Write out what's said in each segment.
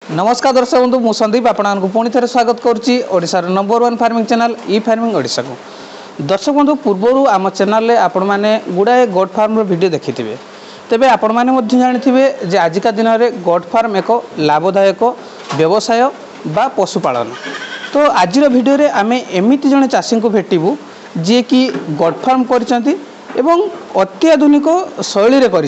नमस्कार दर्शक बंधु मु संदीप आपको पुणी थे स्वागत करुच्ची ओडिशार नंबर 1 फार्मिंग चैनल ई फार्मिंग ओडिशा को। दर्शक बंधु पूर्वर आम चैनल आपण मैंने गुड़ाए गोट फार्म वीडियो देखि थे तेबे आपण मैंने जानी आजिका दिन में गोट फार्म एक लाभदायक व्यवसाय बा पशुपालन। तो आज भिडियो आम एमती जड़े चाषी को भेटू जी कि गोट फार्म कर अत्याधुनिक शैली कर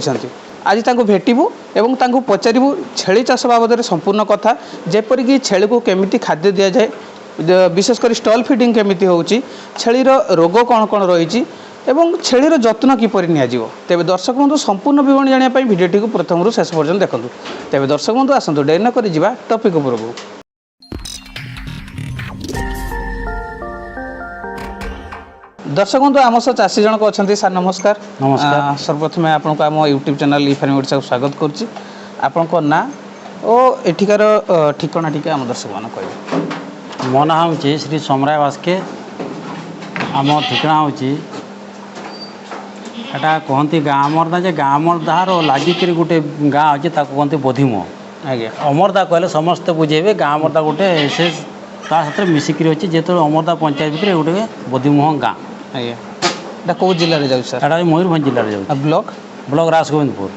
आज तांको भेटू एवं तांको पचारू छेली चाष बाबद संपूर्ण कथा जेपरिक छेली को केमिति खाद्य दि जाए विशेषकर स्टॉल फीडिंग केमिति होउची छेलीर रोग कौन कौन रही एवं छेलीर जत्न किपर नियाजिवो। तेबे दर्शक बंधु संपूर्ण विवरण जानिया पई भिडियोटी को प्रथम रु शेष पर्यंत देखंतु। तेबे दर्शक बंधु आसंतु डेरी न करि जिबा टॉपिक उपरकू। दर्शक बंधु आम सह चाषी जनक अच्छा सार नमस्कार। नमस्कार। सर्वप्रथम आपको आम यूट्यूब चैनल ई फार्मिंग ओडिशा को स्वागत करुच्ची। आपण ना और एठिकार ठिकाना टी आम दर्शक मान कह। मो ना हूँ श्री समराय बास्के आम ठिकाना हूँ एटा कहती गाँ अमरदा जे गाँ अमरदार लागिक गोटे गाँ अच्छे कहते बोधिमो आज्ञा अमरदा कहले समस्ते बुझेबे गाँ अमरदा गोटे से साथ मिसिकी अच्छी जो अमरदा पंचायत भितर गोटे बोधिमोह गाँ आज्ञा एटा कौ जिले में जाऊँ सर? एटा मयूरभंज जिले में जाऊँ। Block block Rajgovindpur.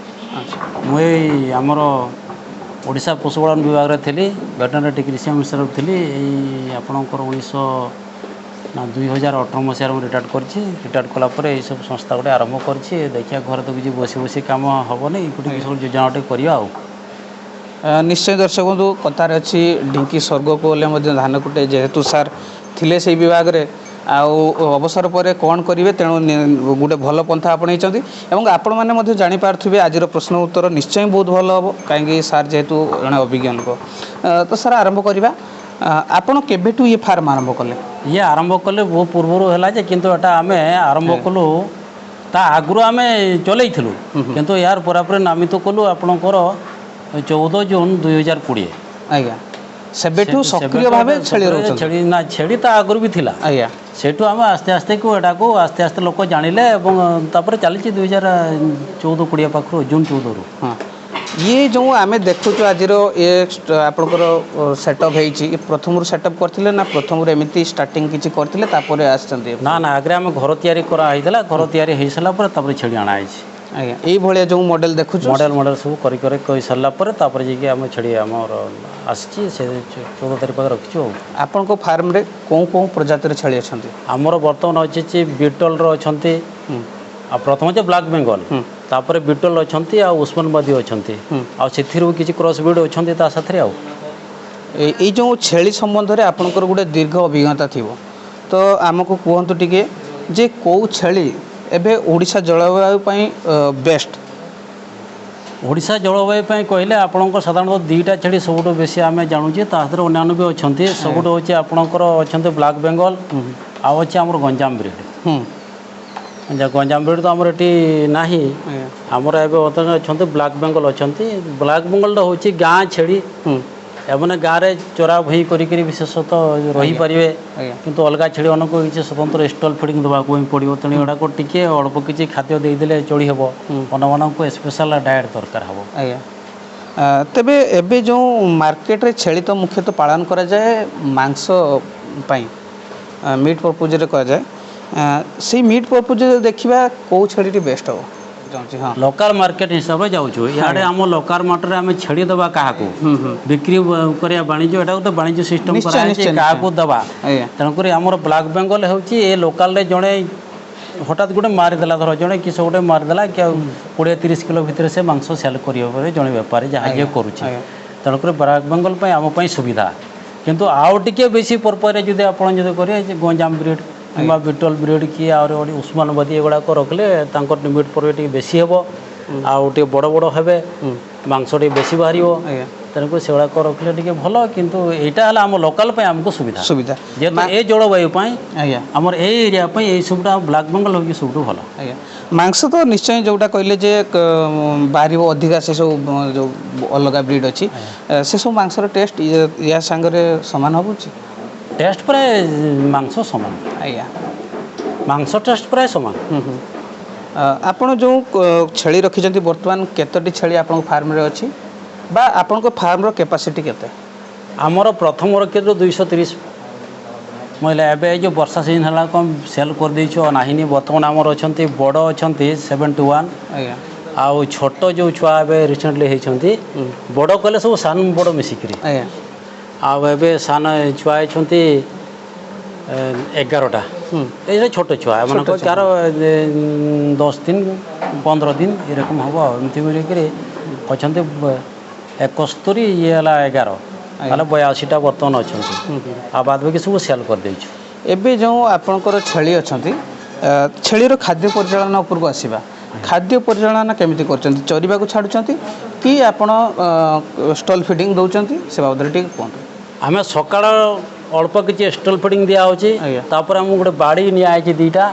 मुई आमर ओडिशा पशुपालन विभाग रे थी वेटरनरी टेक्नीशियन ऑफिसर थी आपणकर 2018 मसीह रिटायर्ड रिटायर्ड कलापर यही सब संस्था गोटे आरंभ कर देखिए घर तो किसी बसी बसी कम हम नहीं गोटे सब योजना गोटे करवा। निश्चय दर्शक बंधु कतार अच्छी ढिंकी स्वर्ग को धान कुटे जेहेतु सार थिले से विभाग रे अवसर पर कौन करेंगे तेणु गोटे भल पंथा आपणई आपण मैंने जापारे आज प्रश्न उत्तर निश्चय बहुत भल हम कहीं सार जेहेतु जड़े अभिज्ञ लोक। तो सार आरंभ करवा आपण केबेठू ये फार्म आरंभ कले? ये आरंभ कले बहुत पूर्वर है किंतु एटा आम आरंभ कलु ता आगु आम चलू किंतु यार पूरापूरी नामित कलु आपणकर 14 जून 2020। आज्ञा सेबेठू सक्रिय भाव छेड़ी ना छेड़ी ता आगु भी थिला आज्ञा सेठू आम आस्ते आस्ते को एटा को आस्ते आस्ते लोक जानिले तापर चली 2014-20 पाखु जून 14 रु। ये जो आम देखु आज ये आपंकर सेटअप हो प्रथम सेटअप करते ना प्रथम एमती स्टार्टिंग किसी करते आसते ना ना आगे आम घर तैयारी कराइला घर तैयारी हो सारापर छेड़ी आनाई आज्ञा यही भाया जो मॉडल देखु मॉडल सब कर सारापर जाकि आम छेड़ी आम आसी 14 तारीख पाखे रखी। आपण फार्म रे कौन कौन प्रजातिर छेली अच्छा? आमर बर्तमान अच्छे बीटल अच्छा प्रथम जो ब्लैक बेंगल तापर बीटल अच्छा उस्मानाबादी अच्छा किसी क्रॉस ब्रीड अच्छा साथ ये जो छेली संबंध में आपंकर गोटे दीर्घ अभिज्ञता थी तो आमको कहतु टिके जे कौ छेली एबे ओडिशा जलवायु बेस्ट? ओडिशा जलवायु कहले आपंकर साधारणतः 2टा छेड़ी सब बेसी आम जानूचे अन्य भी अच्छा सब हूँ आपंकर अच्छा ब्लैक बेंगल अच्छे आम गंजाम ब्रीड गंजाम ब्रीड तो आमर ये ना आमर एवं अच्छा ब्लैक बेंगल अच्छा ब्लैक बेंगल हूँ गाँ छेड़ी एमने गाँव में चोरा भई करी विशेषतः रही पारे किंतु अलग छेड़ी मान किसी स्वतंत्र स्टॉल फीडिंग देवाक पड़ो तेणु एटा को टी अल्प किसी खाद्य देदेले चढ़ी हे को स्पेशल डाएट दरकार हम। आज्ञा तेबे एबे जो मार्केट रे छेली तो मुख्यतः पालन करा जाए मांस पाई मीट पर्पज रे करा जाए से मीट पर्पज देखा कौ छेड़ी बेस्ट हो? हाँ लोकल मार्केट हिसाब से जाऊँ इे आम लोकल मार्केट आम छेड़ी दबा क्या बिक्री कर वाणिज्य एटा तो वाणिज्य सिस्टम क्या दबा तेणुक आमर ब्लैक बेंगल हूँ लोकाल जड़े हठात गोटे मारिदेला धर जड़े किस गोटे मारिदेला कि 20-30 किलो भितर से मांस सेल कर जड़े बेपारी जहाँ जी करुच्चे तेणुक ब्लैक बेंगल आम सुविधा किंतु आउ टे बेसी पर्पज जब आप करेंगे गंजाम ब्रीड कि बीटल ब्रीड कि उस्मानाबादी एगुड़ाक रखले मीट पर बेसी हे आउ बड़ बड़ हे मांस बेसी बाहर तेणुक से रखले टे भल किंतु यहाँ है आम लोकाल आमको सुविधा सुविधा जेहेतु ये जलवायु आमर एरिया यही सब ब्लैक बेंगल हो सब भल। मांस तो निश्चय जोटा कहले जे बाहर अधिका से सब जो अलग ब्रीड अच्छी से सब मांसर टेस्ट या सांगरे सामान हो टेस्ट प्राय मांस सामान आज्ञा मांस टेस्ट प्राय सामान। आपण जो छेली रखिछंती वर्तमान केतोटी छेली आपण फार्म रे अछि? बा आपनको फार्म रो कैपेसिटी केते आमर प्रथम रकेट 230 महिला एवं जो वर्षा सीजन है कम सेल कर देछु नाही बर्तमान आमर अच्छा बड़ अच्छा 71 आज्ञा आउ छोट जो छुआ ए रिसेंटली होती बड़ कले सब सान बड़ मिसिकी आज्ञा आउ ए सान छुआ होती 11टा ये छोट छुआ मान कार 10 दिन 15 दिन ये रकम हम एमती अच्छा 71 ये 11 ताले 82टा बर्तमान अच्छा बाद बाकी सब सेल कर देछु एबे जो आपनकर छेली अछंती छेलीर खाद्य परिचालन उपर को आसीबा खाद्य परिचालन केमिति करचंती चरिबा को छाडुचंती कि आपण स्टॉल फीडिंग दउचंती से बाबद ठीक कोन आमे सकाळ अल्प किसी स्टॉल फीडिंग दिया होपर आम गोटे बाड़ी निआई दुईटा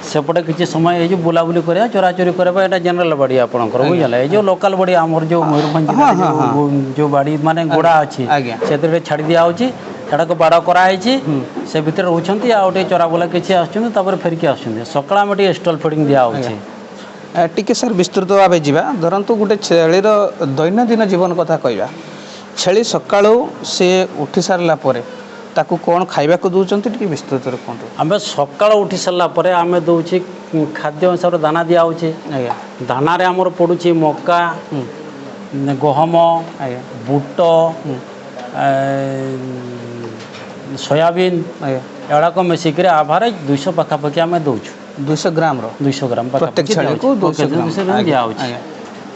सेपटे किसी समय ये बुलाबुली करा चोरा चोरी करवा यहाँ जनरल बाड़ी आपंकर बुझे जो लोकल बाड़ी आमर जो मयूरभंज जो बाड़ी माने गोड़ा अच्छी से छाड़ी दिया छाड़क बाड़ कराई से भितर रोचे आउटे चोरा बुला किसी आसपर फेरिकी आसुँच सकाल आम स्टॉल फीडिंग दिया टिके सर विस्तृत भाव जा धरतु गोटे छेलीर दैनंदिन जीवन कथा कहवा छेली सका से उठी सारा ताकू कौन खाइबा को दउचंती टिके विस्तृत कहतु आम सकाल उठी सारा आम दौचे खाद्य हिसाब से दाना दिया आज्ञा दाना रे आमर पड़ुची मक्का गहम बुट सोयाबीन एड़ाक मिसिक आभारे 200 पाखापाखि आम दौचु 200 ग्राम 200 ग्राम प्रत्येक छेली को 200 ग्राम दिया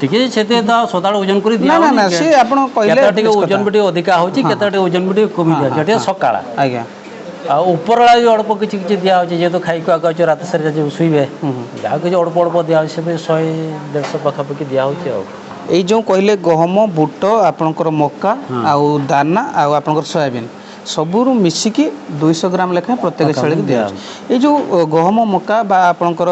टिके से सदा ओजन कर दिया ना ना से आपण कहले ओजन भी अधिका होची केते ओजन भी कमी दिया सकाळ आज्ञा आ उपरला जो अल्प किछि किछि दिया होची जे तो खाई को आका रात सारे जो सुइबे जा के अल्प अल्प दिया से 100 150 पाखापाखि दिया होची ए जो कहले गहम बुट आपनकर मक्का आउ दाना आउ आपनकर सोयाबीन सबुरु मिसिकी 200 ग्राम लेखा प्रत्येक छेली दिया ए जो गहम मक्का बा आपनकर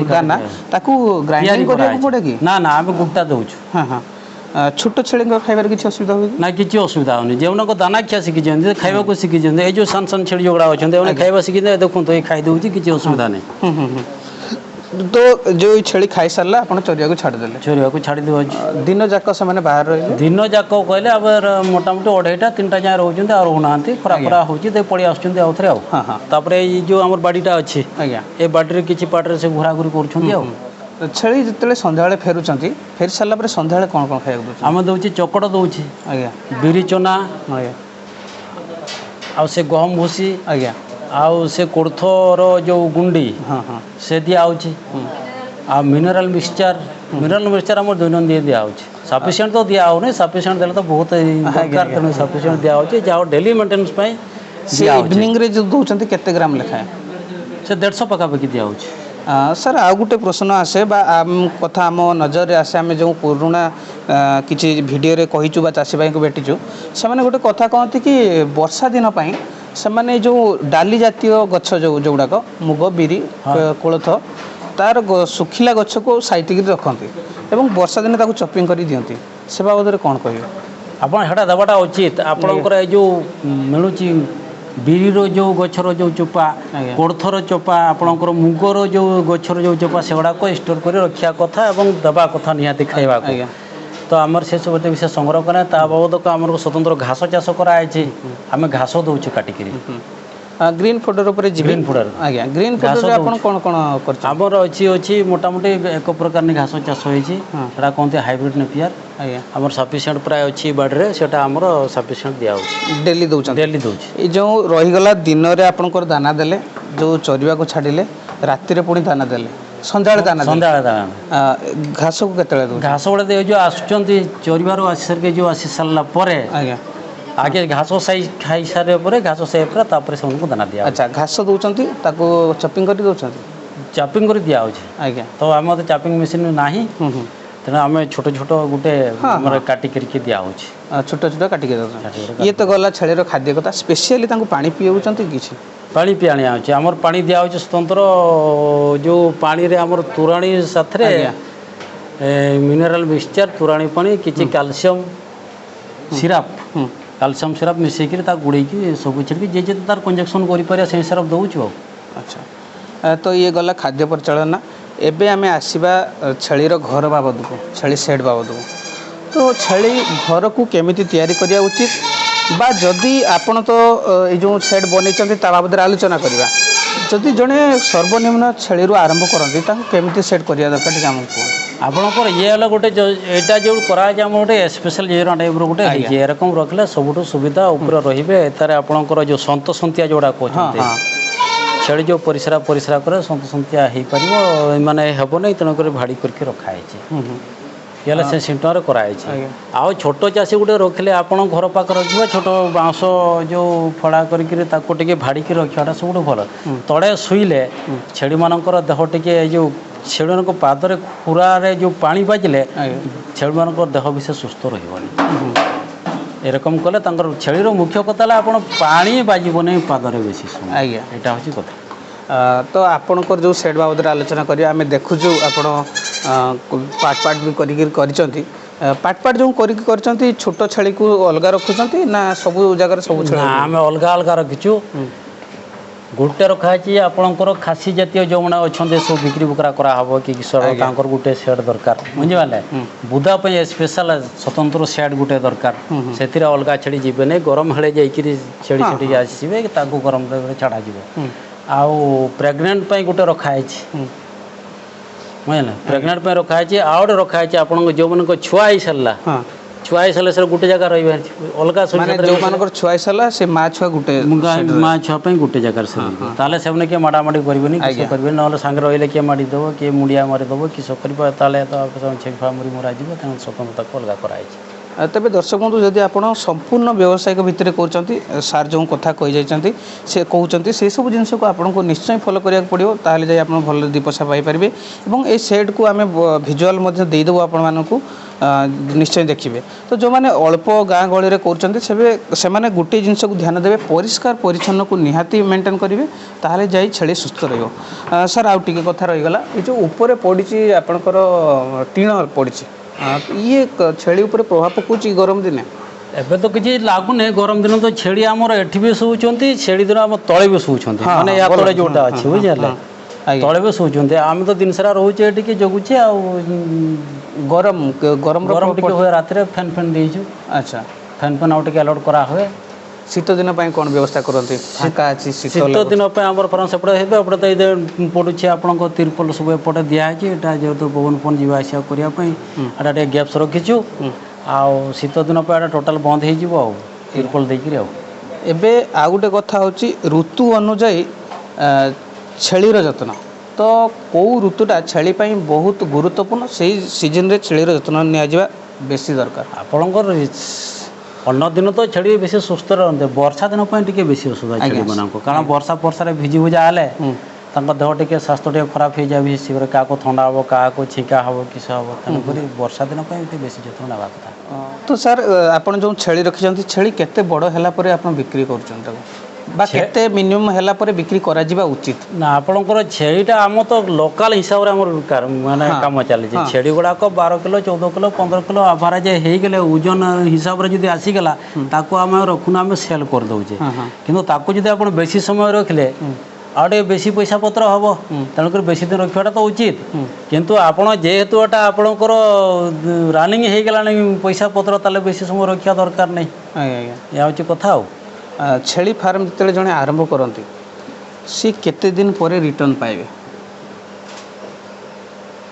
दाना ताकू ग्राइंडिंग करिया पड़े कि ना ना हम गुप्ता दउछु हां हां छोट छेली खाइबार किछि असुविधा होई ना किछि असुविधा होनी जेउना को दाना खिया सिखि जंदे खाइबा को सिखि जंदे ए जो सन सन छेली जोगड़ा अछन ओने खाइबा सिखि दे देखु तो ए खाइ दउछि किछि असुविधा नै तो जो छेली खाई सारा आप चरिया को छाड़ देले चरिया को छाड़ी दे दिन जाक से बाहर रही दिन जाक कहले अब मोटामोटी 2:30 3टा जाए रोचंते और होनांती खरा खरा होची दे पड़ी आछुंते आउथरे आ हां हां तापरे जो हमर बाडीटा अछि आज्ञा ए बाडी रे किछि पाटर से घुरा घुरी करछुंती आ छेली जतले संध्याळे फेरुचंती फेर साला पर संध्याळे कोन कोन खाइबो दउछ हम दउछि चकड़ दउछि आज्ञा बिरी चना आज्ञा आ से गहम भूसी आज्ञा आउ से कोर्थर जो गुंडी हाँ हाँ से दिया आ मिनरल मिक्सचर आम दैनंदिन दिया सफिशिएंट तो दिया होने सफिशिएंट देले तो बहुत दरकार तेणु सफिशिएंट दिया जहाँ डेली मेंटेनेंस पाई इवनिंग रे जो दउचंती केते ग्राम लेखा से 150 पाखापाखि दिया सर आउ गोटे प्रश्न आसे बा आम कथा आम नजर रे आसे आम जो पुराना किछि वीडियो रे कहिचु बा चासी भाई को भेटिचु से माने गोटे कथा कहती कि वर्षा दिन पाई से माने जो डाली जातीय गछ जो जोगुड़ाक मुग बिरी कोलथ तार सुखिला गछ को साइटिक रखती एवं वर्षा दिन ताको चॉपिंग कर दियंती से बाबद कौन कहियो आपण हेटा दबाटा उचित आपणकर जो मिलुची बिरीर जो गछर जो चोपा कोर्थर चोपा आपणकर मुगर जो गछर जो चोपा सेगुड़ा को स्टोर कर रखा कथा एवं दबा कथा निहाती खाइबा तो आमर से सब विशेष संग्रह करें ता बाबद को आम स्वतंत्र घास चाष कराई आम घास दौचु काटिक ग्रीन फुडर ऊपर ग्रीन फुडर आज्ञा ग्रीन फुडर रे आपण कोन कोन करछ हमर अछि मोटामोटी एक प्रकार नि घास चाष होई छी एटा कोनते हाइब्रिड नेपियर आज्ञा हमर सफिशिएंट प्राय अछि बाड रे सेटा हमर सफिशिएंट दिया होछि डेली दउछ ए जो रही गला दिन रे आपण को दाना देले जो चरिबा को छाडिले राति रे पुणी दाना देले संध्याळे दाना घास को केतले दउ घास बळे दे जो आसुचंती चरिबार आसी के जो आसी साला परे आज्ञा आगे घास साई खाई सारे परे घास सेपरा तापर से उनको दाना दिया अच्छा घास दउचंती ताको चॉपिंग करी दउचंती चॉपिंग करी दिया होछि आज्ञा तो हम तो चॉपिंग मशीन नाही तेना आम छोट छोट गोटे काटी करके दिया होछि छोट छोट काटी के दउछ ये तो गला छेलीर खाद्य कथा स्पेशली ताको पानी पियउचंती किछि पानी पियाणी आउछि हमर पानी दिया होछि स्वतंत्र जो पानी रे हमर तुराणी साथरे मिनरल मिक्सचर तुराणी पानी किछि कैल्शियम सिरप कैल्शियम सिरप मिसेक गुड़े सब छिड़की जे जे तार कंजक्शन कर से सिरप दौचु अच्छा तो ये गला खाद्य परिचालना एबे आमे आसीबा छेलीर घर बाबद को छेली सेट बाबद को तो छेली घर को केमिति तैयारी करिया उचित बा जदि आपण तो ये जो सेट बनई ता बाबद आलोचना करवा जदि जड़े सर्वनिम्न छेली आरंभ करती केमिति सेट करिया दरकार टिके हमको आपणकर ये है गोटे यहाँ जो कराए आम गोटे स्पेशल जीरा टाइप गोटे एरकम रखले सबुठ सुविधा ऊपर रे तार आपणकर जो सन्तसंतिया जोड़ा कहते छेली जो परिश्रा परिश्रा करे सन्तसंतिया हो पार माने हेब नहीं तेणुक भाड़ी करके रखाई ये से सिस्टम कराई आउ छोट चाषी गोटे रखिले आप घर पाख रखा छोट बाँस जो फड़ा करके भाड़ी रखाटा सब भल तले शुइले छेड़ी मानकर देह टिके जो छेड़ी मान पादरे खुरारे जो पानी बाजिले छेड़ी मान देह विशेष सुस्थ रही एरकम कले छेलीर मुख्य कथा आप पानी बाजबनी पादरे बेसी आज्ञा यहाँ हूँ कथा तो आपणकर जो सेट बाबद आलोचना करिया आमे देखुछु आपण पार्ट पार्ट भी करिसंती पार्ट पार्ट जो करचंती छोट छेली को अलगा रखुचंती ना सब जगह सब छेली आमे अलगा अलगा रखिछु गोटे रखाई आपणकर खासी जातीय जो मैंने अच्छा सब बिक्री बुकरा करा हम कि तांकर गोटे सेट दरकार बुझिपारे बुदा पे स्पेशल स्वतंत्र सेट गोटे दरकार से अलगा छेड़ी जीवे नहीं गरम हेले जाइए छेड़ी छेड़ी आसवे गरम छड़ा जीव आउ प्रेग्नेंट पे गोटे रखाई बुझे प्रेग्नेंट पे रखाई आउ गोटे रखाई आप जो मन छुआ ही सारा छुआ ही सारे गोटे जगह रही अलग जो छुआ सारा से माँ छुआ गोटे माँ छुआ गोटे जगह से किए माड़ामाड़ी करेंगे किस करेंगे ना सांगे रही किए माड़ीदेव किए मुड़िया मारिदेव किस कर छेफा मुड़ी मरा तेणु सब अलग कराई तेरे दर्शक बंधु जदि आप संपूर्ण व्यावसायिक भितर कहते सार जो कथा कही जाती से कहते से सब जिन को आपको निश्चय फॉलो करा पड़ो ताल जाए आप भल दी पैसा पाइपर और ये सेट को आम भिजुआल देदेबू आपण को निश्चय देखिए तो जो मैंने अल्प गाँ गहली कर गोटे जिनस को ध्यान देवे परिष्कार परिच्छन्न को निहाती मेंटेन करेंगे ताहले जाई छेली सुस्थ रही सर आउ टिके कथा रहीगला ये जो ऊपर पड़ी आपणकर टीण पड़ी ये छेली उपर प्रभाव पकाउछ गरम दिन एबे तो किसी लागुने गरम दिन तो छेड़ी आमर एठी भी शोचंती छेड़ी दिन आम तले भी शोचंती माने या तले जोटा अछि बुझले तले भी शोचंती आम तो दिन सारा रहउचे एठी के जगुचे आ गरम गरम गरम टिके होय रात रे फैन फैन देइछु अच्छा फैन फैन आउट के अलॉट करा होय शीत दिन कौन व्यवस्था करते शीत दिन आम सेपटे हे एपटे तो पड़ुचे आप तिरपल सब एपटे दिखाई यहाँ जेहतु पवन फन जी आसा करने गैप्स रखीचु आउ शीत दिन पे टोटाल बंद हो तिरपल देकर एबे आ गोटे कथा होची ऋतु अनुजाई छेलीर जत्न तो कौ ऋतुटा छेली बहुत गुरुत्वपूर्ण से सीजन रे छेलीर जत्न निया बेसी दरकार आपणकर अन्न दिन तो छेड़ी बेसी सुस्थ रहा वर्षा दिन टी बेसी असुविधा छेड़ी मान कारण वर्षा वर्षा भिजी भुजा हेले देह टे स्वास्थ्य टे खराब हो जाए शीघ्र क्या ठंडा हम क्या छिंका हम किस हम तेणुक वर्षा दिन बेसी जत्न ना कथा तो सर आप जो छेली रखी छेली केते बड़ है आप बिक्री करते मिनिमम है बिक्री करा उचित ना आपणकर छेड़ीटा आम तो लोकाल हिसाब से माने काम चली छेड़ी गुड़ाक 12 किलो 14 किलो 15 किलो आभारेज होगले ओजन हिसाब से आसीगला आम रखुना आम सेल कर दौचे कि आप बेसी समय रखिले आटे बेसी पैसा पत्र हम तेणुक बेसी दिन रखाटा तो उचित किंतु आपड़ जेहेतु एटा आपणकर रनिंग होगला पैसा पत्र ताले बेसी समय रखा दरकार नहीं या हूँ कथा छेली फार्म जिते जड़े आरंभ करती सी केते दिन पर रिटर्न पाइबे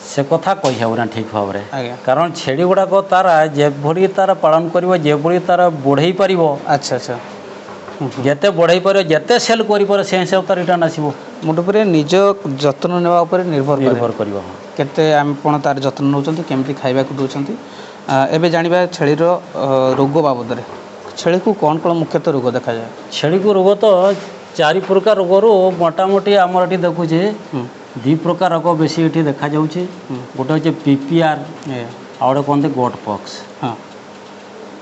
से कथा कही हेना ठीक भाव में कारण छेड़ी गुड़ाक तार जे तार पालन कर जे तार बढ़ई पार अच्छा अच्छा जिते बढ़ई पार जिते सेल कर से हिसाब तार रिटर्न आसो मोटे निज जत्न नेवा निर्भर कर केते आपण तार जत्न नौचंती केमती खाइबा को दोचंती एबे जानिबा छेलीर रोग बाबद रे छेली को कौन कौन मुख्यतः रोग देखा जाए छेली को रोग तो 4 प्रकार रोग रू मोटामोटी आमर ये देखुचे 2 प्रकार रोग बेसी ये देखा जाऊँगी गोटे हूँ पीपीआर आ गए कहते गोट पॉक्स हाँ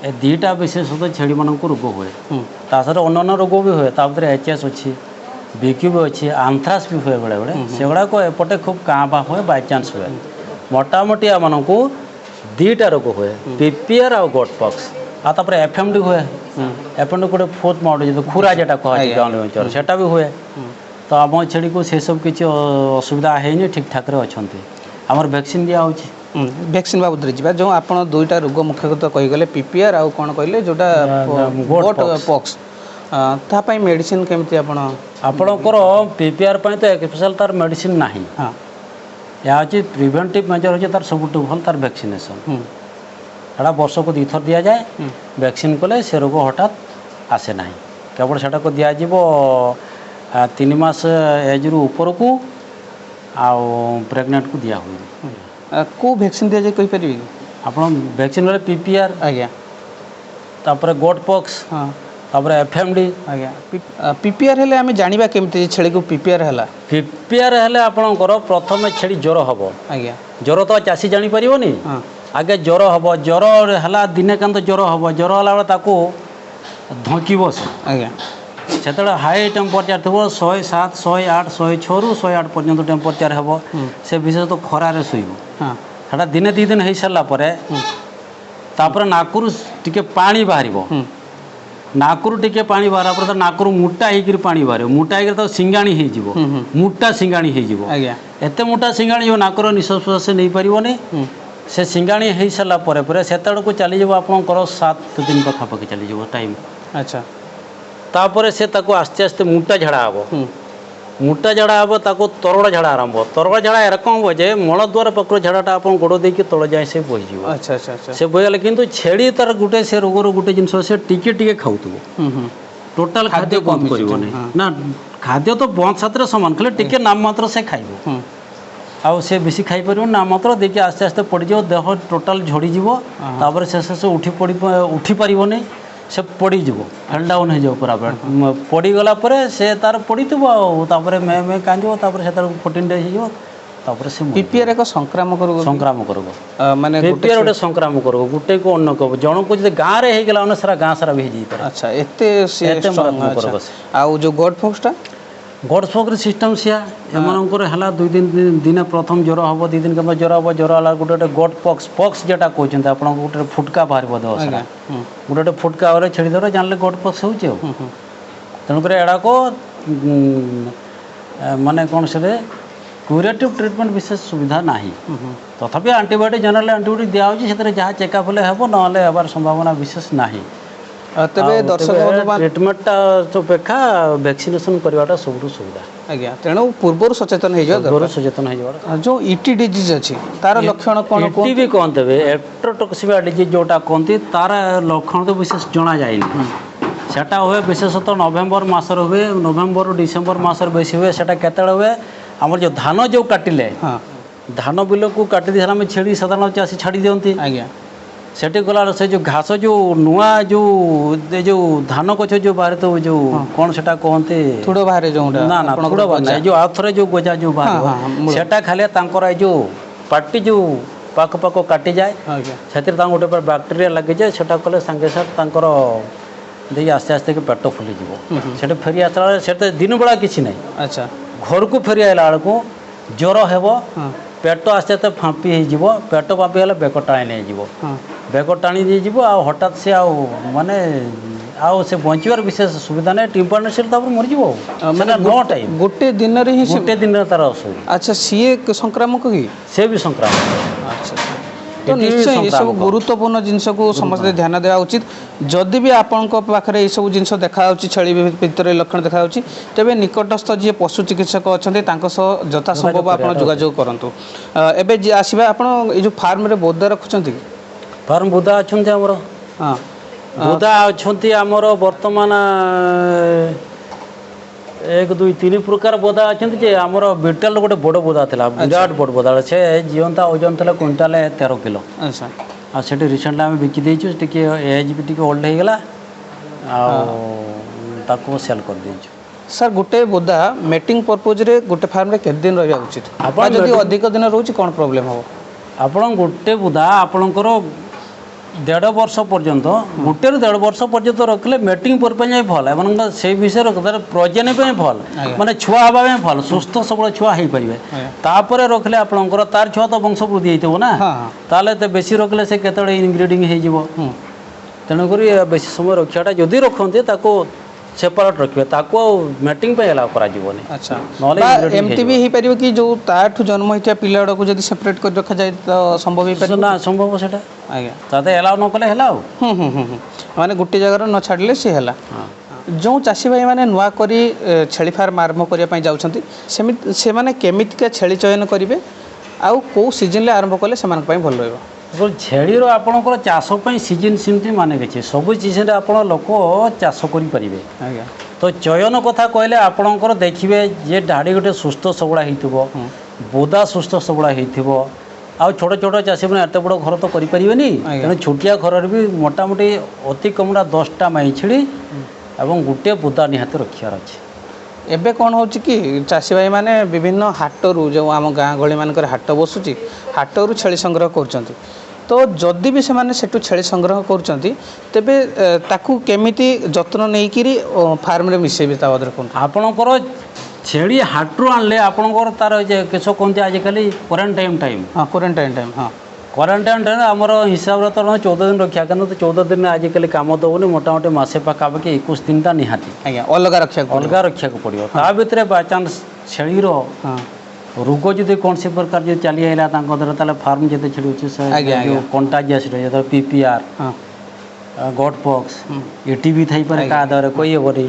ए 2टा विशेषतः छेली मान रोग हुए तासर अन्य रोग भी हुए तापर एचएस अच्छी बीक्यू भी अच्छी आंथ्रास भी हुए बेले बेले से गुड़ाक एपटे खूब काँ बा हुए बाय चांस हुए मोटामोटी आम को 2टा रोग हुए पीपीआर आ गोट पॉक्स आपर एफएमडी हुए एफएमडी गोटे फोर्थ मॉडल जो खुरा जेटा कहे गाँव अंचल सेटा भी हुए तो आम छेड़ी को से सब किसी असुविधा है ठीक ठाक अच्छा आमर वैक्सीन दिया ଭ୍ୟାକ୍ସିନ୍ ବାବଦରେ ଯିବା ଯେଉଁ ଆପଣ ଦୁଇଟା ରୋଗ ମୁଖ୍ୟତଃ କହିଗଲେ ପିପିଆର୍ ଆଉ କ'ଣ କହିଲେ ଯେଉଁଟା ଗୋଟ୍ ପକ୍ସ ତା ପାଇଁ ମେଡ଼ିସିନ୍ କେମିତି ଆପଣଙ୍କର ପିପିଆର୍ ପାଇଁ ତ ସ୍ପେଶାଲ୍ ତାର ମେଡ଼ିସିନ୍ ନାହିଁ। ହଁ ଏହା ହେଉଛି ପ୍ରିଭେଣ୍ଟିଭ୍ ମେଜର୍ ହେଉଛି ତାର ସବୁଠୁ ଭଲ ତାର ଭ୍ୟାକ୍ସିନେସନ୍। ସେଟା ବର୍ଷକୁ 2 ଥର ଦିଆଯାଏ। ଭ୍ୟାକ୍ସିନ୍ କଲେ ସେ ରୋଗ ହଠାତ୍ ଆସେ ନାହିଁ। କେବଳ ସେଟାକୁ ଦିଆଯିବ 3 ମାସ ଏଜ୍ରୁ ଉପରକୁ ଆଉ ପ୍ରେଗନେଣ୍ଟକୁ ଦିଆ ହୁଏ। କେଉଁ ଭ୍ୟାକ୍ସିନ୍ ଦିଆଯାଏ କହିପାରିବେ କି? ଆପଣ ଭ୍ୟାକ୍ସିନ୍ ହେଲେ ପିପିଆର୍, ଆଜ୍ଞା, ତାପରେ ଗୋଟ୍ ପକ୍ସ, ହଁ, ତାପରେ ଏଫ୍ଏମ୍ଡି। ଆଜ୍ଞା। ପିପିଆର୍ ହେଲେ ଆମେ ଜାଣିବା କେମିତି ଛେଳିକୁ ପିପିଆର୍ ହେଲା? ପିପିଆର୍ ହେଲେ ଆପଣଙ୍କର ପ୍ରଥମେ ଛେଳି ଜ୍ୱର ହେବ। ଆଜ୍ଞା, ଜ୍ୱର ତ ଚାଷୀ ଜାଣିପାରିବନି। ହଁ, ଆଗେ ଜ୍ୱର ହେବ, ଜ୍ୱର ହେଲା ଦିନେ କାନ୍ତ ଜ୍ୱର ହେବ, ଜ୍ୱର ହେଲା ବେଳେ ତାକୁ ଧଙ୍କିବ ସେ। ଆଜ୍ଞା, ସେତେବେଳେ ହାଇ ଟେମ୍ପରେଚର୍ ଥିବ 107, 108, 106ରୁ 108 ପର୍ଯ୍ୟନ୍ତ ଟେମ୍ପରେଚର୍ ହେବ। ସେ ବିଶେଷତଃ ଖରାରେ ଶୋଇବ। ହଁ, ସେଟା ଦିନେ 2 ଦିନ ହେଇସାରିଲା ପରେ ତାପରେ ନାକରୁ ଟିକେ ପାଣି ବାହାରିବ। ନାକରୁ ଟିକେ ପାଣି ବାହାରିଲା ପରେ ନାକରୁ ମୋଟା ହେଇକିରି ପାଣି ବାହାରିବ। ମୋଟା ହେଇକିରି ତ ସିଙ୍ଗାଣି ହେଇଯିବ, ମୋଟା ସିଙ୍ଗାଣି ହେଇଯିବ। ଆଜ୍ଞା, ଏତେ ମୋଟା ସିଙ୍ଗାଣି ଯିବ ନାକର ନିଶ୍ୱାସ ପ୍ରଶ୍ୱାସ ନେଇପାରିବନି। ସେ ସିଙ୍ଗାଣି ହେଇସାରିଲା ପରେ ସେତେବେଳକୁ ଚାଲିଯିବ ଆପଣଙ୍କର 7 ଦିନ ପାଖାପାଖି ଚାଲିଯିବ ଟାଇମ୍। ଆଚ୍ଛା, ତାପରେ ସେ ତାକୁ ଆସ୍ତେ ଆସ୍ତେ ମୋଟା ଝାଡ଼ା ହେବ। ମୋଟା ଝାଡ଼ା ହେବ, ତାକୁ ତରଳ ଝାଡ଼ା ଆରମ୍ଭ। ତରଳ ଝାଡ଼ା ଏରକମ ହେବ ଯେ ମଳଦ୍ୱାର ପାଖରୁ ଝାଡ଼ାଟା ଆପଣ ଗୋଡ଼ ଦେଇକି ତଳ ଯାଏ ସେ ବହିଯିବ। ଆଚ୍ଛା, ଆଚ୍ଛା, ଆଚ୍ଛା। ସେ ବହିଗଲେ କିନ୍ତୁ ଛେଳି ତାର ଗୋଟେ ସେ ରୋଗର ଗୋଟେ ଜିନିଷ ସେ ଟିକେ ଟିକେ ଖାଉଥିବ। ଟୋଟାଲ ଖାଦ୍ୟ ବନ୍ଦ କରିବନି। ନା ଖାଦ୍ୟ ତ ବନ୍ଦ ସାଥିରେ ସମାନ, ଖାଲି ଟିକେ ନାମ ମାତ୍ର ସେ ଖାଇବ। ଆଉ ସେ ବେଶୀ ଖାଇପାରିବନି, ନାମ ମାତ୍ର ଦେଇକି ଆସ୍ତେ ଆସ୍ତେ ପଡ଼ିଯିବ, ଦେହ ଟୋଟାଲ ଝଡ଼ିଯିବ। ତାପରେ ସେ ଉଠି ପାରିବନି, ସେ ପଡ଼ିଯିବ, ଫେଲ୍ ଡାଉନ୍ ହେଇଯିବ ପୁରା। ପଡ଼ିଗଲା ପରେ ସେ ତାର ପଡ଼ିଥିବ ଆଉ ତାପରେ ମେ କାନ୍ଦିବ। ତାପରେ ସେତେବେଳକୁ 14 ଡେଜ୍ ହେଇଯିବ। ତାପରେ ସେ ପିପିଆର୍ ଏକ ସଂକ୍ରାମକ ରୋଗ। ସଂକ୍ରାମକ ରୋଗ ମାନେ ପିପିଆର୍ ଗୋଟେ ସଂକ୍ରାମକ ରୋଗ। ଗୋଟେକୁ ଅନ୍ୟ କହିବ, ଜଣକୁ ଯଦି ଗାଁରେ ହେଇଗଲା ମାନେ ସାରା ଗାଁ ସାରା ବି ହେଇଯାଇପାରେ। ଆଚ୍ଛା, ଏତେ ମାରାତ୍ମକ ରୋଗ। ଆଉ ଯେଉଁ ଗୋଟ୍ ପକ୍ସଟା? ଗୋଟ୍ ପକ୍ସର ସିଷ୍ଟମ୍ ସିଆ ଏମାନଙ୍କର ହେଲା 2 ଦିନ ଦିନେ ପ୍ରଥମ ଜ୍ୱର ହେବ, 2 ଦିନ କେବେ ଜ୍ୱର ହେବ। ଜ୍ୱର ହେଲା ଗୋଟେ ଗୋଟ୍ ପକ୍ସ ଯେଟା କହୁଛନ୍ତି ଆପଣଙ୍କୁ, ଗୋଟେ ଫୁଟକା ବାହାରିବ ଦେହ ସାରା। ଗୋଟେ ଫୁଟକା ହେଲେ ଛେଳି ଧର ଜାଣିଲେ ଗୋଟ୍ ପକ୍ସ ହେଉଛି ଆଉ। ତେଣୁକରି ଏଗୁଡ଼ାକ ମାନେ କ'ଣ ସେରେ କ୍ୟୁରେଟିଭ୍ ଟ୍ରିଟମେଣ୍ଟ ବିଶେଷ ସୁବିଧା ନାହିଁ। ତଥାପି ଆଣ୍ଟିବାୟୋଟିକ୍ ଜେନେରାଲ୍ ଆଣ୍ଟିବାୟୋଟିକ୍ ଦିଆହେଉଛି, ସେଥିରେ ଯାହା ଚେକଅପ୍ ହେଲେ ହେବ, ନହେଲେ ହେବାର ସମ୍ଭାବନା ବିଶେଷ ନାହିଁ। ତେବେ ଦର୍ଶକ ଟ୍ରିଟମେଣ୍ଟଟା ଅପେକ୍ଷା ଭ୍ୟାକ୍ସିନେସନ୍ କରିବାଟା ସବୁଠୁ ସୁବିଧା। ଆଜ୍ଞା, ତେଣୁ ପୂର୍ବରୁ ସଚେତନ ହେଇଯିବା ଦରକାର। ସଚେତନ ହେଇଯିବା। ଯେଉଁ ଇଟି ଡିଜିଜ୍ ଅଛି ତାର ଲକ୍ଷଣ କ'ଣ? ଇଟି ବି କହନ୍ତି, ଏଟ୍ରୋଟୋକ୍ସିମିଆ ଡିଜିଜ୍ ଯେଉଁଟା କହନ୍ତି, ତାର ଲକ୍ଷଣ ତ ବିଶେଷ ଜଣାଯାଏନି। ସେଟା ହୁଏ ବିଶେଷତଃ ନଭେମ୍ବର ମାସରେ ହୁଏ, ନଭେମ୍ବରରୁ ଡିସେମ୍ବର ମାସରେ ବେଶୀ ହୁଏ। ସେଟା କେତେବେଳେ ହୁଏ? ଆମର ଯେଉଁ ଧାନ ଯେଉଁ କାଟିଲେ, ଧାନ ବିଲକୁ କାଟି ଦେଇସାରିଲା ଆମେ ଛେଳି ସାଧାରଣ ଚାଷୀ ଛାଡ଼ି ଦିଅନ୍ତି। ଆଜ୍ଞା, ସେଠି ଗଲାବେଳେ ସେ ଯେଉଁ ଘାସ ଯେଉଁ ନୂଆ ଯେଉଁ ଧାନ ଗଛ ଯେଉଁ ବାହାରିଥିବ, ଯେଉଁ କ'ଣ ସେଟା କହନ୍ତି, ଥୁଡ଼ ବାହାରେ, ଯେଉଁଟା ନା ଥୁଡ଼ ବାହାରେ, ଯେଉଁ ଆଉ ଥରେ ଯେଉଁ ଗଜା ଯେଉଁ ବାହାରିବ, ସେଟା ଖାଲି ତାଙ୍କର ଏଇ ଯେଉଁ ପାଟି ଯେଉଁ ପାଖ କାଟିଯାଏ, ସେଥିରେ ତାଙ୍କୁ ଗୋଟେ ବ୍ୟାକ୍ଟେରିଆ ଲାଗିଯାଏ। ସେଟା କଲେ ସାଙ୍ଗେ ସାଙ୍ଗେ ତାଙ୍କର ଦେଇକି ଆସ୍ତେ ଆସ୍ତେ ପେଟ ଫୁଲିଯିବ। ସେଠି ଫେରି ଆସିଲା ବେଳେ ସେଟା ଦିନ ବେଳା କିଛି ନାହିଁ। ଆଚ୍ଛା, ଘରକୁ ଫେରି ଆସିଲା ବେଳକୁ ଜ୍ୱର ହେବ, ପେଟ ଆସ୍ତେ ଆସ୍ତେ ଫାମ୍ପି ହେଇଯିବ। ପେଟ ଫାମ୍ପି ହେଲେ ବେକ ଟାଣି ନେଇଯିବ। ବେକ ଟାଣି ଦେଇଯିବ ଆଉ ହଠାତ୍ ସେ ଆଉ ସେ ବଞ୍ଚିବାର ବିଶେଷ ସୁବିଧା ନାହିଁ। ଟିମ୍ପାନିସିଲ ତାପରେ ମରିଯିବ। ମାନେ ଗୋଟେ ଦିନରେ ହିଁ ତାର ଅସୁବିଧା। ଆଚ୍ଛା, ସିଏ ସଂକ୍ରାମକ କି? ସେ ବି ସଂକ୍ରାମକ। ଆଚ୍ଛା, ତ ନିଶ୍ଚୟ ଏସବୁ ଗୁରୁତ୍ୱପୂର୍ଣ୍ଣ ଜିନିଷକୁ ସମସ୍ତେ ଧ୍ୟାନ ଦେବା ଉଚିତ। ଯଦି ବି ଆପଣଙ୍କ ପାଖରେ ଏସବୁ ଜିନିଷ ଦେଖାଯାଉଛି, ଛେଳି ଭିତରେ ଲକ୍ଷଣ ଦେଖାଯାଉଛି, ତେବେ ନିକଟସ୍ଥ ଯିଏ ପଶୁ ଚିକିତ୍ସକ ଅଛନ୍ତି ତାଙ୍କ ସହ ଯଥା ସମ୍ଭବ ଆପଣ ଯୋଗାଯୋଗ କରନ୍ତୁ। ଏବେ ଆସିବା, ଆପଣ ଏଇ ଯେଉଁ ଫାର୍ମରେ ବୋଦା ରଖୁଛନ୍ତି କି? ଫାର୍ମ ବୋଦା ଅଛନ୍ତି ଆମର। ହଁ, ବୋଦା ଅଛନ୍ତି ଆମର ବର୍ତ୍ତମାନ 1, 2, 3 ପ୍ରକାର ବୋଦା ଅଛନ୍ତି। ଯେ ଆମର ବିଟେଲର ଗୋଟେ ବଡ଼ ବୋଦା ଥିଲା, ବିରାଟ ବଡ଼ ବୋଦା। ସେ ଜିଅନ୍ତା ଓଜନ ଥିଲା କୁଇଣ୍ଟାଲେ 13 କିଲୋ। ଆଚ୍ଛା, ଆଉ ସେଠି ରିସେଣ୍ଟଲି ଆମେ ବିକି ଦେଇଛୁ। ଟିକେ ଏଜ୍ ବି ଟିକେ ଓଲ୍ଡ ହେଇଗଲା, ଆଉ ତାକୁ ସେଲ୍ କରିଦେଇଛୁ। ସାର୍, ଗୋଟେ ବୋଦା ମେଟିଂ ପର୍ପୋଜରେ ଗୋଟେ ଫାର୍ମରେ କେତେ ଦିନ ରହିବା ଉଚିତ? ଆପଣ ଯଦି ଅଧିକ ଦିନ ରହୁଛି କ'ଣ ପ୍ରୋବ୍ଲେମ୍ ହେବ? ଆପଣ ଗୋଟେ ବୋଦା ଆପଣଙ୍କର 1.5 ବର୍ଷ ପର୍ଯ୍ୟନ୍ତ, 1.5 ବର୍ଷ ପର୍ଯ୍ୟନ୍ତ ରଖିଲେ ମେଟିଂ ପର୍ପୋଜ ପାଇଁ ଭଲ। ଏମାନଙ୍କ ସେଇ ବିଷୟରେ ପ୍ରଜନନ ପାଇଁ ଭଲ, ମାନେ ଛୁଆ ହେବା ପାଇଁ ଭଲ, ସୁସ୍ଥ ସବଳ ଛୁଆ ହେଇପାରିବେ। ତାପରେ ରଖିଲେ ଆପଣଙ୍କର ତାର ଛୁଆ ତ ବଂଶ ବୃଦ୍ଧି ହେଇଥିବ ନା, ତାହେଲେ ବେଶୀ ରଖିଲେ ସେ କେତେବେଳେ ଇନବ୍ରିଡ଼ିଂ ହେଇଯିବ। ତେଣୁକରି ବେଶୀ ସମୟ ରଖିବାଟା ଯଦି ରଖନ୍ତି ତାକୁ ସେପାରେଟ୍ ରଖିବେ ତାକୁ ମେଟିଂ ପାଇଁ ଆଲାଉ କରାଯିବନି। ଆଚ୍ଛା ଏମିତି ବି ହେଇପାରିବ କି ଯେଉଁ ତାଠୁ ଜନ୍ମ ହେଇଥିବା ପିଲା ଗୁଡ଼ାକୁ ଯଦି ସେପାରେଟ୍ କରି ରଖାଯାଏ ତ ସମ୍ଭବ ହେଇପାରିବ ନା ସମ୍ଭବ ସେଇଟା ଆଜ୍ଞା ତାতে ଆଲାଉ ନ କଲେ ହେଲା ଆଉ ମାନେ ଗୋଟେ ଜାଗାରେ ନ ଛାଡ଼ିଲେ ସିଏ ହେଲା। ଯେଉଁ ଚାଷୀ ଭାଇମାନେ ନୂଆ କରି ଛେଳି ଫାର୍ମ ଆରମ୍ଭ କରିବା ପାଇଁ ଯାଉଛନ୍ତି ସେମିତି ସେମାନେ କେମିତିକା ଛେଳି ଚୟନ କରିବେ ଆଉ କେଉଁ ସିଜନ୍ରେ ଆରମ୍ଭ କଲେ ସେମାନଙ୍କ ପାଇଁ ଭଲ ରହିବ? ଛେଳିର ଆପଣଙ୍କର ଚାଷ ପାଇଁ ସିଜନ୍ ସେମିତି ମାନେ କିଛି ସବୁ ସିଜନ୍ରେ ଆପଣ ଲୋକ ଚାଷ କରିପାରିବେ। ଆଜ୍ଞା ତ ଚୟନ କଥା କହିଲେ ଆପଣଙ୍କର ଦେଖିବେ ଯେ ଧାଡ଼ି ଗୋଟେ ସୁସ୍ଥ ସବଳା ହେଇଥିବ ବୋଦା ସୁସ୍ଥ ସବଳା ହେଇଥିବ ଆଉ ଛୋଟ ଛୋଟ ଚାଷୀମାନେ ଏତେ ବଡ଼ ଘର ତ କରିପାରିବେନି ତେଣୁ ଛୋଟିଆ ଘରରେ ବି ମୋଟାମୋଟି ଅତି କମ୍ଟା 10ଟା ମାଇ ଛେଳି ଏବଂ ଗୋଟିଏ ବୋଦା ନିହାତି ରଖିବାର ଅଛି। ଏବେ କ'ଣ ହେଉଛି କି ଚାଷୀ ଭାଇମାନେ ବିଭିନ୍ନ ହାଟରୁ ଯେଉଁ ଆମ ଗାଁ ଗହଳିମାନଙ୍କରେ ହାଟ ବସୁଛି ହାଟରୁ ଛେଳି ସଂଗ୍ରହ କରୁଛନ୍ତି। ତ ଯଦି ବି ସେମାନେ ସେଠୁ ଛେଳି ସଂଗ୍ରହ କରୁଛନ୍ତି ତେବେ ତାକୁ କେମିତି ଯତ୍ନ ନେଇକିରି ଫାର୍ମରେ ମିଶାଇବେ ତା ବଦଳରେ କୁହନ୍ତୁ? ଆପଣଙ୍କର ଛେଳି ହାଟରୁ ଆଣିଲେ ଆପଣଙ୍କର ତାର କିସ କୁହନ୍ତି ଆଜିକାଲି କ୍ୱାରେଣ୍ଟାଇନ୍ ଟାଇମ୍ କ୍ୱାରେଣ୍ଟାଇନ୍ ହଁ କ୍ୱାରେଣ୍ଟାଇନ୍ ଟାଇମ୍ ଆମର ହିସାବରେ ତ 14 ଦିନ ରଖିବା କିନ୍ତୁ 14 ଦିନ ଆଜିକାଲି କାମ ଦେଉନି ମୋଟାମୋଟି ମାସେ ପାଖାପାଖି 21 ଦିନଟା ନିହାତି ଆଜ୍ଞା ଅଲଗା ରଖିବାକୁ ପଡ଼ିବ। ତା ଭିତରେ ବାଇଚାନ୍ସ ଛେଳିର ରୋଗ ଯଦି କୌଣସି ପ୍ରକାର ଯଦି ଚାଲି ଆସିଲା ତାଙ୍କ ଦ୍ୱାରା ତାହେଲେ ଫାର୍ମ ଯେତେ ଛେଳି ଅଛି ସେ ଯେଉଁ କଣ୍ଟାଜିଅସ୍ ଯେତେବେଳେ PPR ଗଟ୍ ପକ୍ସ ଏଠି ବି ଥାଇପାରେ କାହା ଦ୍ୱାରା କହିହେବନି।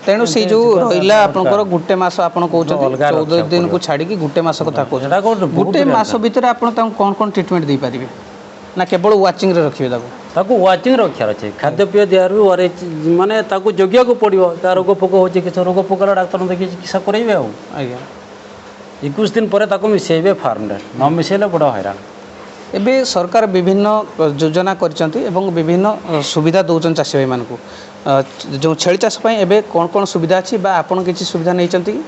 ତେଣୁ ସେଇ ଯେଉଁ ରହିଲା ଆପଣଙ୍କର ଗୋଟେ ମାସ ଆପଣ କହୁଛନ୍ତି 14 ଦିନକୁ ଛାଡ଼ିକି ଗୋଟେ ମାସ କଥା କହୁଛନ୍ତି ଗୋଟେ ମାସ ଭିତରେ ଆପଣ ତାଙ୍କୁ କ'ଣ ଟ୍ରିଟମେଣ୍ଟ ଦେଇପାରିବେ ନା କେବଳ ୱାଚିଂରେ ରଖିବେ ତାକୁ ୱାଚିଂ ରଖିବାର ଅଛି ଖାଦ୍ୟପେୟ ଦିଆରୁ ମାନେ ତାକୁ ଜଗିବାକୁ ପଡ଼ିବ ତା ରୋଗ ପୋକ ହେଉଛି କିଛି ରୋଗ ପୋକର ଡାକ୍ତର ଦେଖି ଚିକିତ୍ସା କରାଇବେ ଆଉ 21 ଦିନ ପରେ ତାକୁ ମିଶାଇବେ ଫାର୍ମରେ ନ ମିଶାଇଲେ ବଡ଼ ହଇରାଣ। ଏବେ ସରକାର ବିଭିନ୍ନ ଯୋଜନା କରିଛନ୍ତି ଏବଂ ବିଭିନ୍ନ ସୁବିଧା ଦେଉଛନ୍ତି ଚାଷୀ ଭାଇମାନଙ୍କୁ ଯେଉଁ ଛେଳି ଚାଷ ପାଇଁ ଏବେ କ'ଣ ସୁବିଧା ଅଛି ବା ଆପଣ କିଛି ସୁବିଧା ନେଇଛନ୍ତି କି?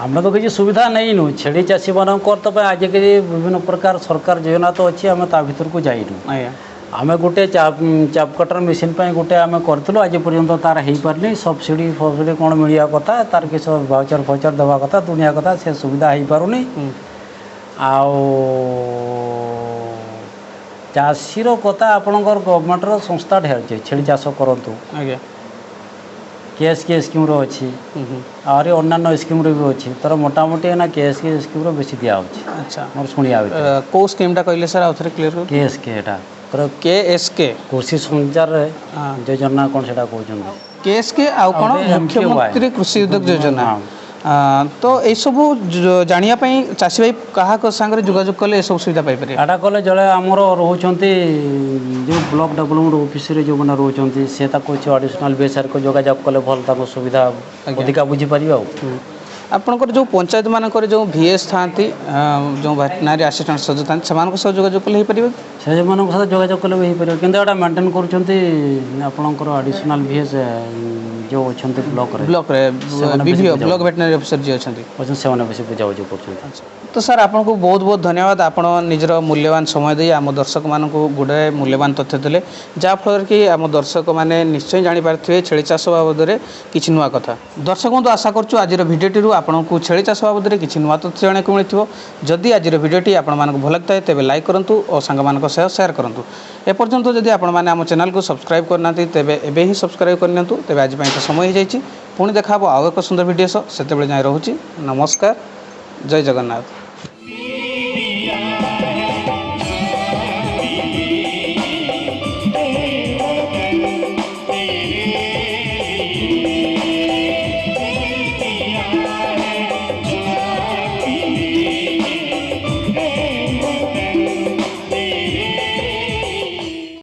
ଆମେ ତ କିଛି ସୁବିଧା ନେଇନୁ ଛେଳି ଚାଷୀମାନଙ୍କର ତ ପାଇଁ ଆଜିକାଲି ବିଭିନ୍ନ ପ୍ରକାର ସରକାର ଯୋଜନା ତ ଅଛି ଆମେ ତା ଭିତରକୁ ଯାଇନୁ। ଆମେ ଗୋଟେ ଚାପ୍ କଟର ମେସିନ୍ ପାଇଁ ଗୋଟେ ଆମେ କରିଥିଲୁ ଆଜି ପର୍ଯ୍ୟନ୍ତ ତାର ହେଇପାରିନି ସବସିଡ଼ି କ'ଣ ମିଳିବା କଥା ତାର କିଛି ଭାଉଚର ଦେବା କଥା ଦୁନିଆ କଥା ସେ ସୁବିଧା ହେଇପାରୁନି। ଆଉ ଚାଷୀର କଥା ଆପଣଙ୍କର ଗଭର୍ଣ୍ଣମେଣ୍ଟର ସଂସ୍ଥା ଢେର ଅଛି ଛେଳି ଚାଷ କରନ୍ତୁ KSK ସ୍କିମ୍ର ଅଛି ଆହୁରି ଅନ୍ୟାନ୍ୟ ସ୍କିମ୍ର ବି ଅଛି ତାର ମୋଟାମୋଟି ଏଇନା KSK ସ୍କିମ୍ର ବେଶୀ ଦିଆହେଉଛି। ଆଚ୍ଛା ମୋର ଶୁଣିବା କେଉଁ ସ୍କିମ୍ଟା କହିଲେ ସାର୍ ଆଉ ଥରେ କ୍ଲିୟର KSK ଏଇଟା KSK କୃଷି ସଞ୍ଚାର ଯୋଜନା କ'ଣ ସେଇଟା କହୁଛନ୍ତି KSK ଆଉ କ'ଣ ମୁଖ୍ୟମନ୍ତ୍ରୀ କୃଷି ଉଦ୍ୟୋଗ ଯୋଜନା। ତ ଏଇସବୁ ଜାଣିବା ପାଇଁ ଚାଷୀ ଭାଇ କାହା ସାଙ୍ଗରେ ଯୋଗାଯୋଗ କଲେ ଏସବୁ ସୁବିଧା ପାଇପାରିବେ? ଏଇଟା କଲେ ଜଣେ ଆମର ରହୁଛନ୍ତି ଯେଉଁ ବ୍ଲକ ଡେଭଲପମେଣ୍ଟ ଅଫିସରେ ଯେଉଁମାନେ ରହୁଛନ୍ତି ସେ ତାକୁ କିଛି ଆଡ଼ିସନାଲ୍ ବେସରେ ଯୋଗାଯୋଗ କଲେ ଭଲ ତାଙ୍କୁ ସୁବିଧା ଅଧିକା ବୁଝିପାରିବେ। ଆଉ ଆପଣଙ୍କର ଯେଉଁ ପଞ୍ଚାୟତମାନଙ୍କରେ ଯେଉଁ VS ଥାନ୍ତି ଯେଉଁ ଭେଟେନାରୀ ଆସିଷ୍ଟାଣ୍ଟ ସଜ ଥାନ୍ତି ସେମାନଙ୍କ ସହ ଯୋଗାଯୋଗ କଲେ ହେଇପାରିବ? ସେମାନଙ୍କ ସହ ଯୋଗାଯୋଗ କଲେ ବି ହେଇପାରିବ କିନ୍ତୁ ଏଇଟା ମେଣ୍ଟେନ୍ କରୁଛନ୍ତି ଆପଣଙ୍କର ଆଡ଼ିସନାଲ୍ VS ଯେଉଁ ଅଛନ୍ତି ବ୍ଲକରେ ବ୍ଲକ ଭେଟେନାରୀ ଅଫିସର ଯିଏ ଅଛନ୍ତି ସେମାନେ ବେଶୀ ବୁଝାବୁଝି କରୁଛନ୍ତି। ତ ସାର୍ ଆପଣଙ୍କୁ ବହୁତ ବହୁତ ଧନ୍ୟବାଦ ଆପଣ ନିଜର ମୂଲ୍ୟବାନ ସମୟ ଦେଇ ଆମ ଦର୍ଶକମାନଙ୍କୁ ଗୁଡ଼ାଏ ମୂଲ୍ୟବାନ ତଥ୍ୟ ଦେଲେ ଯାହାଫଳରେ କି ଆମ ଦର୍ଶକମାନେ ନିଶ୍ଚୟ ଜାଣିପାରିଥିବେ ଛେଳି ଚାଷ ବାବଦରେ କିଛି ନୂଆ କଥା। ଦର୍ଶକ ବନ୍ଧୁ ଆଶା କରୁଛୁ ଆଜିର ଭିଡ଼ିଓଟିରୁ ଆପଣଙ୍କୁ ଛେଳି ଚାଷ ବାବଦରେ କିଛି ନୂଆ ତଥ୍ୟ ଜାଣିବାକୁ ମିଳିଥିବ। ଯଦି ଆଜିର ଭିଡ଼ିଓଟି ଆପଣମାନଙ୍କୁ ଭଲ ଲାଗିଥାଏ ତେବେ ଲାଇକ୍ କରନ୍ତୁ ଓ ସାଙ୍ଗମାନଙ୍କ ସହ ସେୟାର କରନ୍ତୁ। ଏପର୍ଯ୍ୟନ୍ତ ଯଦି ଆପଣମାନେ ଆମ ଚ୍ୟାନେଲକୁ ସବସ୍କ୍ରାଇବ୍ କରିନାହାନ୍ତି ତେବେ ଏବେ ହିଁ ସବସ୍କ୍ରାଇବ୍ କରିନିଅନ୍ତୁ। ତେବେ ଆଜି ପାଇଁ ତ ସମୟ ହେଇଯାଇଛି ପୁଣି ଦେଖା ହେବ ଆଉ ଏକ ସୁନ୍ଦର ଭିଡ଼ିଓ ସହ ସେତେବେଳେ ଯାଏଁ ରହୁଛି ନମସ୍କାର ଜୟ ଜଗନ୍ନାଥ।